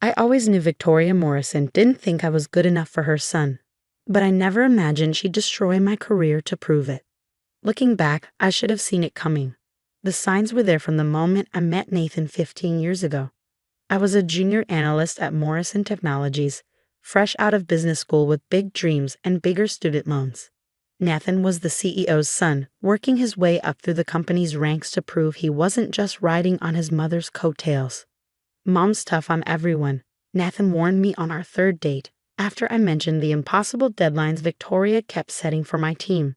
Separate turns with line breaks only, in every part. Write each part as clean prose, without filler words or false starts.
I always knew Victoria Morrison didn't think I was good enough for her son, but I never imagined she'd destroy my career to prove it. Looking back, I should have seen it coming. The signs were there from the moment I met Nathan 15 years ago. I was a junior analyst at Morrison Technologies, fresh out of business school with big dreams and bigger student loans. Nathan was the CEO's son, working his way up through the company's ranks to prove he wasn't just riding on his mother's coattails. Mom's tough on everyone, Nathan warned me on our third date, after I mentioned the impossible deadlines Victoria kept setting for my team.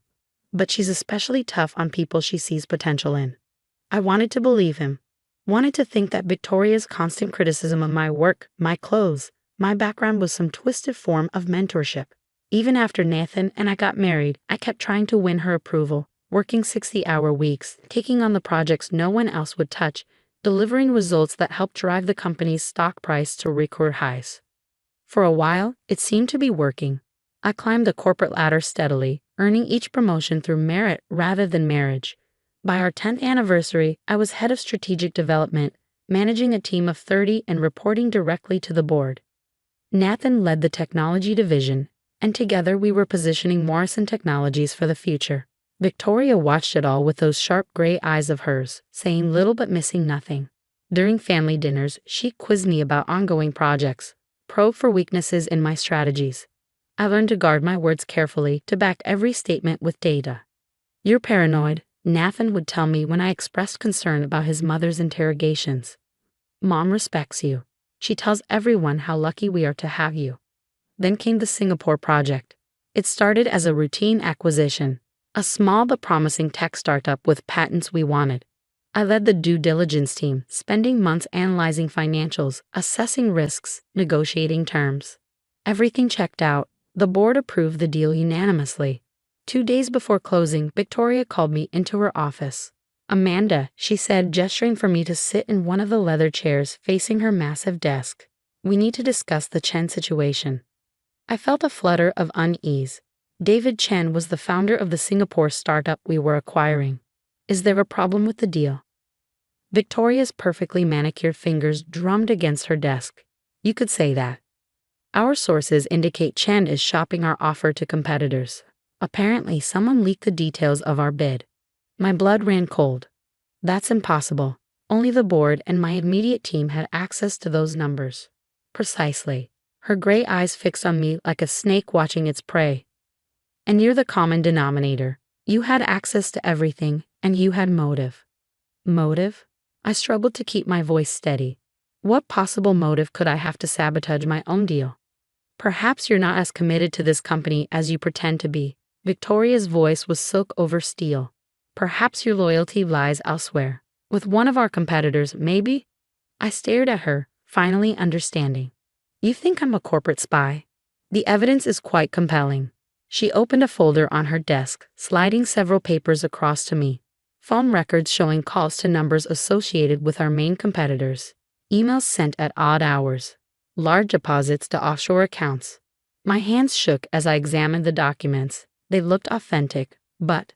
But she's especially tough on people she sees potential in. I wanted to believe him. Wanted to think that Victoria's constant criticism of my work, my clothes, my background was some twisted form of mentorship. Even after Nathan and I got married, I kept trying to win her approval, working 60-hour weeks, taking on the projects no one else would touch, delivering results that helped drive the company's stock price to record highs. For a while, it seemed to be working. I climbed the corporate ladder steadily, earning each promotion through merit rather than marriage. By our 10th anniversary, I was head of strategic development, managing a team of 30 and reporting directly to the board. Nathan led the technology division, and together we were positioning Morrison Technologies for the future. Victoria watched it all with those sharp gray eyes of hers, saying little but missing nothing. During family dinners, she quizzed me about ongoing projects, probed for weaknesses in my strategies. I learned to guard my words carefully, to back every statement with data. "You're paranoid," Nathan would tell me when I expressed concern about his mother's interrogations. "Mom respects you. She tells everyone how lucky we are to have you." Then came the Singapore project. It started as a routine acquisition, a small but promising tech startup with patents we wanted. I led the due diligence team, spending months analyzing financials, assessing risks, negotiating terms. Everything checked out. The board approved the deal unanimously. 2 days before closing, Victoria called me into her office. "Amanda," she said, gesturing for me to sit in one of the leather chairs facing her massive desk. "We need to discuss the Chen situation." I felt a flutter of unease. David Chen was the founder of the Singapore startup we were acquiring. "Is there a problem with the deal?" Victoria's perfectly manicured fingers drummed against her desk. "You could say that. Our sources indicate Chen is shopping our offer to competitors. Apparently, someone leaked the details of our bid." My blood ran cold. "That's impossible. Only the board and my immediate team had access to those numbers." "Precisely." Her gray eyes fixed on me like a snake watching its prey. "And you're the common denominator. You had access to everything, and you had motive." "Motive?" I struggled to keep my voice steady. What possible motive could I have to sabotage my own deal? "Perhaps you're not as committed to this company as you pretend to be." Victoria's voice was silk over steel. "Perhaps your loyalty lies elsewhere. With one of our competitors, maybe?" I stared at her, finally understanding. "You think I'm a corporate spy? The evidence is quite compelling." She opened a folder on her desk, sliding several papers across to me. Phone records showing calls to numbers associated with our main competitors. Emails sent at odd hours. Large deposits to offshore accounts. My hands shook as I examined the documents. They looked authentic, but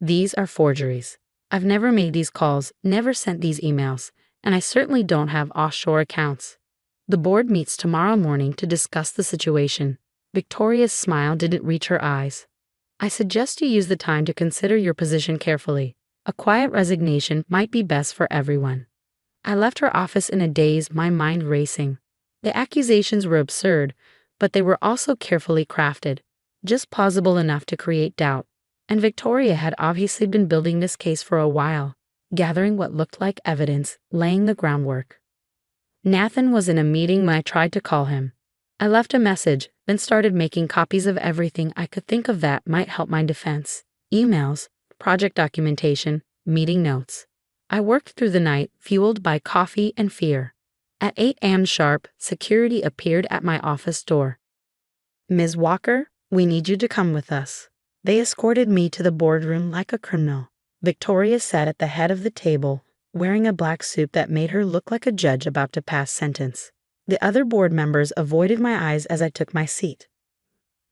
these are forgeries. I've never made these calls, never sent these emails, and I certainly don't have offshore accounts. "The board meets tomorrow morning to discuss the situation." Victoria's smile didn't reach her eyes. "I suggest you use the time to consider your position carefully. A quiet resignation might be best for everyone." I left her office in a daze, my mind racing. The accusations were absurd, but they were also carefully crafted, just plausible enough to create doubt. And Victoria had obviously been building this case for a while, gathering what looked like evidence, laying the groundwork. Nathan was in a meeting when I tried to call him. I left a message, then started making copies of everything I could think of that might help my defense. Emails, project documentation, meeting notes. I worked through the night, fueled by coffee and fear. At 8 a.m. sharp, security appeared at my office door. "Ms. Walker, we need you to come with us." They escorted me to the boardroom like a criminal. Victoria sat at the head of the table, wearing a black suit that made her look like a judge about to pass sentence. The other board members avoided my eyes as I took my seat.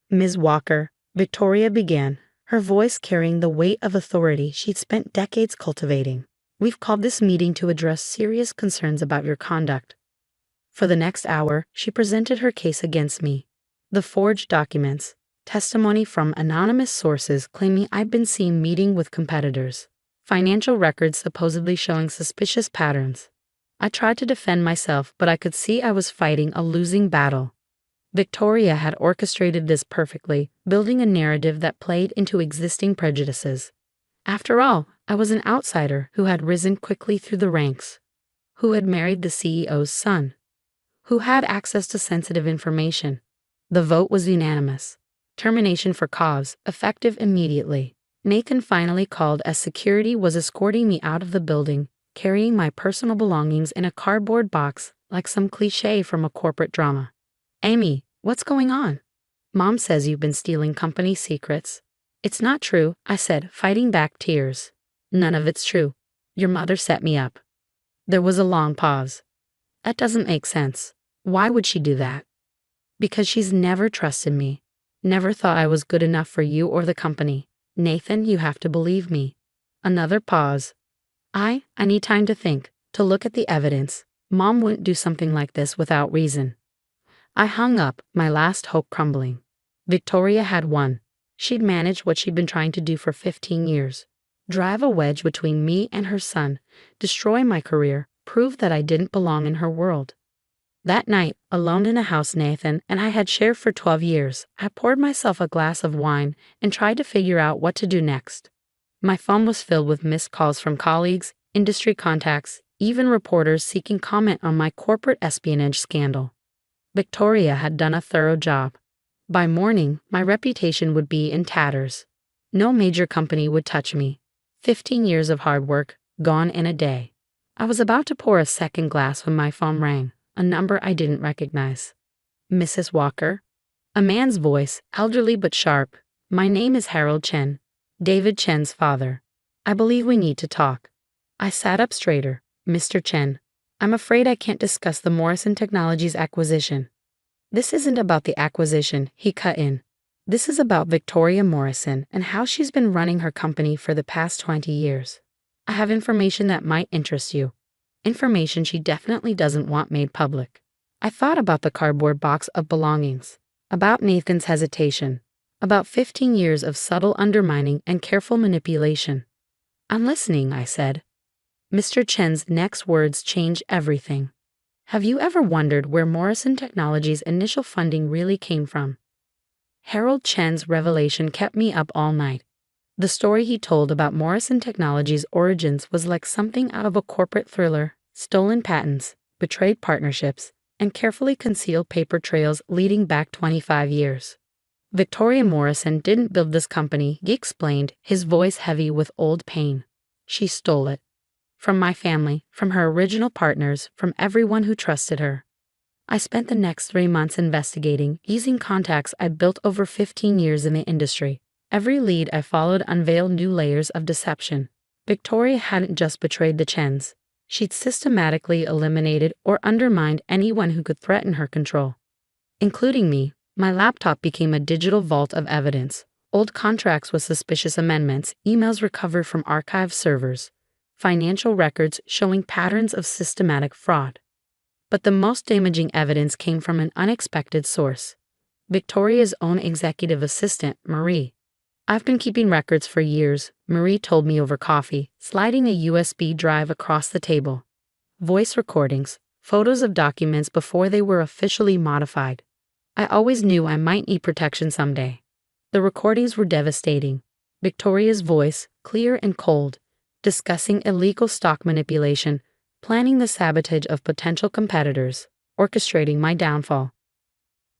"Ms. Walker," Victoria began, her voice carrying the weight of authority she'd spent decades cultivating. "We've called this meeting to address serious concerns about your conduct." For the next hour, she presented her case against me. The forged documents, testimony from anonymous sources claiming I'd been seen meeting with competitors, financial records supposedly showing suspicious patterns. I tried to defend myself, but I could see I was fighting a losing battle. Victoria had orchestrated this perfectly, building a narrative that played into existing prejudices. After all, I was an outsider who had risen quickly through the ranks, who had married the CEO's son, who had access to sensitive information. The vote was unanimous. Termination for cause, effective immediately. Nathan finally called as security was escorting me out of the building, carrying my personal belongings in a cardboard box like some cliché from a corporate drama. "Amy, what's going on? Mom says you've been stealing company secrets." "It's not true," I said, fighting back tears. "None of it's true. Your mother set me up." There was a long pause. "That doesn't make sense. Why would she do that?" "Because she's never trusted me. Never thought I was good enough for you or the company. Nathan, you have to believe me." Another pause. I need time to think, to look at the evidence. Mom wouldn't do something like this without reason." I hung up, my last hope crumbling. Victoria had won. She'd managed what she'd been trying to do for 15 years. Drive a wedge between me and her son, destroy my career, prove that I didn't belong in her world. That night, alone in a house Nathan and I had shared for 12 years, I poured myself a glass of wine and tried to figure out what to do next. My phone was filled with missed calls from colleagues, industry contacts, even reporters seeking comment on my corporate espionage scandal. Victoria had done a thorough job. By morning, my reputation would be in tatters. No major company would touch me. 15 years of hard work, gone in a day. I was about to pour a second glass when my phone rang, a number I didn't recognize. "Mrs. Walker?" A man's voice, elderly but sharp. "My name is Harold Chen, David Chen's father. I believe we need to talk." I sat up straighter. "Mr. Chen, I'm afraid I can't discuss the Morrison Technologies acquisition." "This isn't about the acquisition," he cut in. "This is about Victoria Morrison and how she's been running her company for the past 20 years. I have information that might interest you. Information she definitely doesn't want made public." I thought about the cardboard box of belongings, about Nathan's hesitation, about 15 years of subtle undermining and careful manipulation. "I'm listening," I said. Mr. Chen's next words changed everything. "Have you ever wondered where Morrison Technologies' initial funding really came from?" Harold Chen's revelation kept me up all night. The story he told about Morrison Technologies' origins was like something out of a corporate thriller: stolen patents, betrayed partnerships, and carefully concealed paper trails leading back 25 years. "Victoria Morrison didn't build this company," he explained, his voice heavy with old pain. "She stole it. From my family, from her original partners, from everyone who trusted her." I spent the next 3 months investigating, using contacts I'd built over 15 years in the industry. Every lead I followed unveiled new layers of deception. Victoria hadn't just betrayed the Chens. She'd systematically eliminated or undermined anyone who could threaten her control. Including me. My laptop became a digital vault of evidence. Old contracts with suspicious amendments, emails recovered from archive servers, financial records showing patterns of systematic fraud. But the most damaging evidence came from an unexpected source: Victoria's own executive assistant, Marie. "I've been keeping records for years," Marie told me over coffee, sliding a USB drive across the table. Voice recordings, photos of documents before they were officially modified. I always knew I might need protection someday. The recordings were devastating. Victoria's voice, clear and cold, discussing illegal stock manipulation, planning the sabotage of potential competitors, orchestrating my downfall.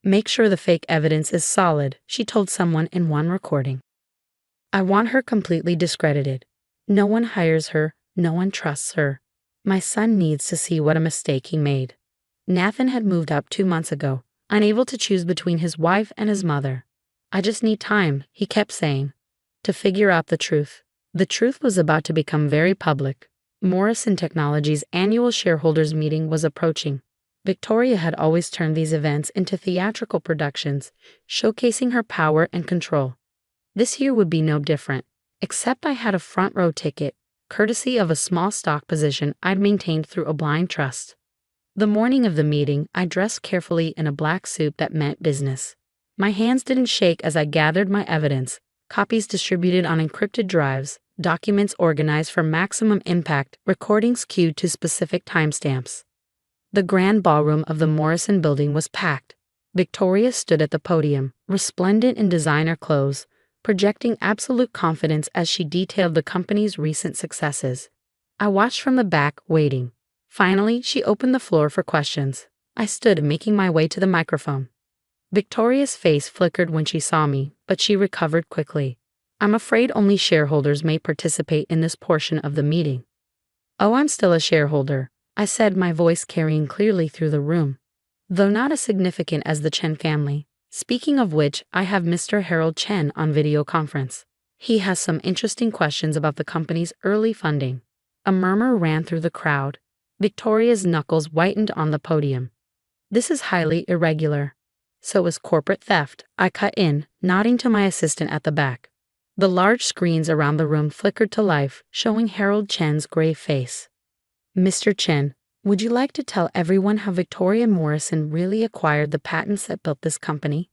"Make sure the fake evidence is solid," she told someone in one recording. "I want her completely discredited. No one hires her, no one trusts her. My son needs to see what a mistake he made." Nathan had moved up 2 months ago, unable to choose between his wife and his mother. "I just need time," he kept saying, "to figure out the truth." The truth was about to become very public. Morrison Technologies' annual shareholders meeting was approaching. Victoria had always turned these events into theatrical productions, showcasing her power and control. This year would be no different, except I had a front row ticket, courtesy of a small stock position I'd maintained through a blind trust. The morning of the meeting, I dressed carefully in a black suit that meant business. My hands didn't shake as I gathered my evidence, copies distributed on encrypted drives, documents organized for maximum impact, recordings queued to specific timestamps. The grand ballroom of the Morrison building was packed. Victoria stood at the podium, resplendent in designer clothes, projecting absolute confidence as she detailed the company's recent successes. I watched from the back, waiting. Finally, she opened the floor for questions. I stood, making my way to the microphone. Victoria's face flickered when she saw me, but she recovered quickly. I'm afraid only shareholders may participate in this portion of the meeting. Oh, I'm still a shareholder, I said, my voice carrying clearly through the room. Though not as significant as the Chen family. Speaking of which, I have Mr. Harold Chen on video conference. He has some interesting questions about the company's early funding. A murmur ran through the crowd. Victoria's knuckles whitened on the podium. This is highly irregular. So is corporate theft, I cut in, nodding to my assistant at the back. The large screens around the room flickered to life, showing Harold Chen's grave face. Mr. Chen, would you like to tell everyone how Victoria Morrison really acquired the patents that built this company?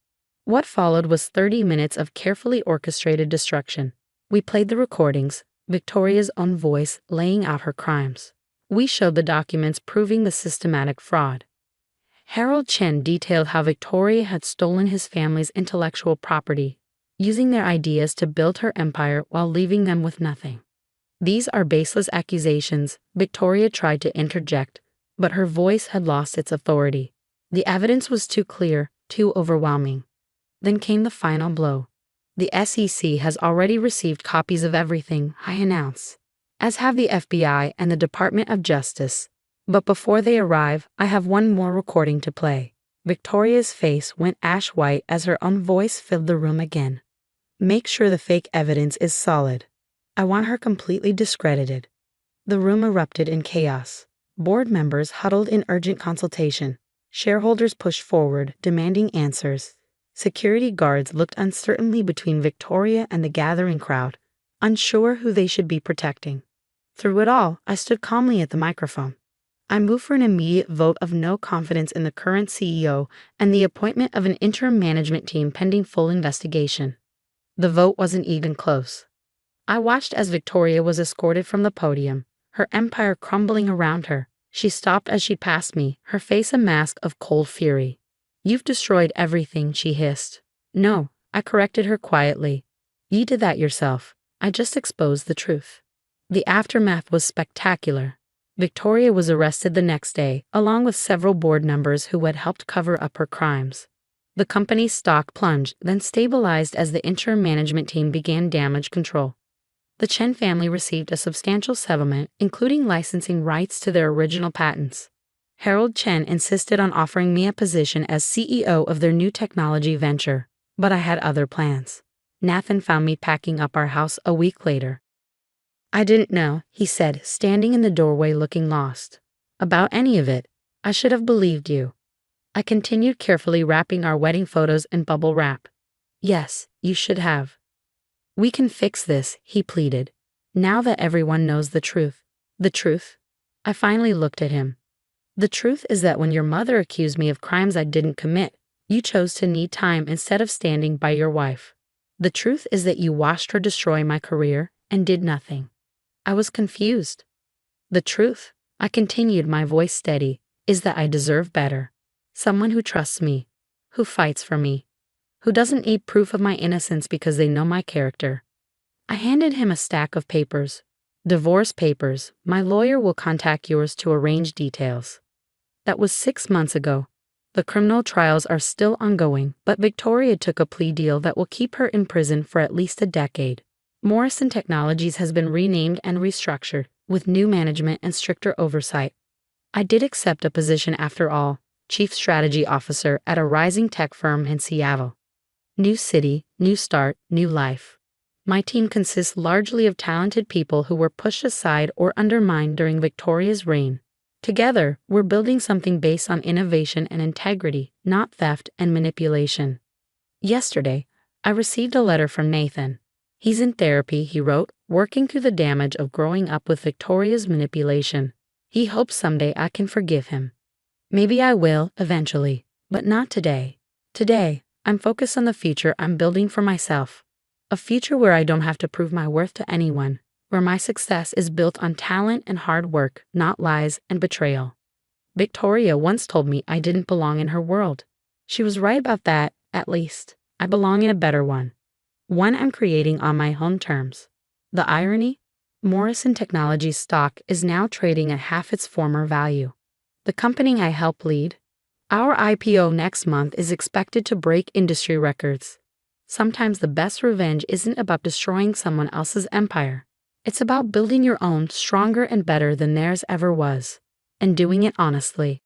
What followed was 30 minutes of carefully orchestrated destruction. We played the recordings, Victoria's own voice laying out her crimes. We showed the documents proving the systematic fraud. Harold Chen detailed how Victoria had stolen his family's intellectual property, using their ideas to build her empire while leaving them with nothing. These are baseless accusations, Victoria tried to interject, but her voice had lost its authority. The evidence was too clear, too overwhelming. Then came the final blow. The SEC has already received copies of everything, I announced, as have the FBI and the Department of Justice. But before they arrive, I have one more recording to play. Victoria's face went ash white as her own voice filled the room again. Make sure the fake evidence is solid. I want her completely discredited. The room erupted in chaos. Board members huddled in urgent consultation. Shareholders pushed forward, demanding answers. Security guards looked uncertainly between Victoria and the gathering crowd, unsure who they should be protecting. Through it all, I stood calmly at the microphone. I moved for an immediate vote of no confidence in the current CEO and the appointment of an interim management team pending full investigation. The vote wasn't even close. I watched as Victoria was escorted from the podium, her empire crumbling around her. She stopped as she passed me, her face a mask of cold fury. You've destroyed everything, she hissed. No, I corrected her quietly. You did that yourself. I just exposed the truth. The aftermath was spectacular. Victoria was arrested the next day, along with several board members who had helped cover up her crimes. The company's stock plunged, then stabilized as the interim management team began damage control. The Chen family received a substantial settlement, including licensing rights to their original patents. Harold Chen insisted on offering me a position as CEO of their new technology venture, but I had other plans. Nathan found me packing up our house a week later. I didn't know, he said, standing in the doorway looking lost. About any of it. I should have believed you. I continued carefully wrapping our wedding photos in bubble wrap. Yes, you should have. We can fix this, he pleaded. Now that everyone knows the truth. The truth? I finally looked at him. The truth is that when your mother accused me of crimes I didn't commit, you chose to need time instead of standing by your wife. The truth is that you watched her destroy my career and did nothing. I was confused. The truth, I continued, my voice steady, is that I deserve better. Someone who trusts me, who fights for me, who doesn't need proof of my innocence because they know my character. I handed him a stack of papers. Divorce papers. My lawyer will contact yours to arrange details. That was 6 months ago. The criminal trials are still ongoing, but Victoria took a plea deal that will keep her in prison for at least a decade. Morrison Technologies has been renamed and restructured, with new management and stricter oversight. I did accept a position after all, Chief Strategy Officer at a rising tech firm in Seattle. New city, new start, new life. My team consists largely of talented people who were pushed aside or undermined during Victoria's reign. Together, we're building something based on innovation and integrity, not theft and manipulation. Yesterday, I received a letter from Nathan. He's in therapy, he wrote, working through the damage of growing up with Victoria's manipulation. He hopes someday I can forgive him. Maybe I will eventually, but not today. Today, I'm focused on the future I'm building for myself. A future where I don't have to prove my worth to anyone, where my success is built on talent and hard work, not lies and betrayal. Victoria once told me I didn't belong in her world. She was right about that, at least. I belong in a better one. One I'm creating on my own terms. The irony? Morrison Technologies stock is now trading at half its former value. The company I help lead, our IPO next month is expected to break industry records. Sometimes the best revenge isn't about destroying someone else's empire. It's about building your own stronger and better than theirs ever was, and doing it honestly.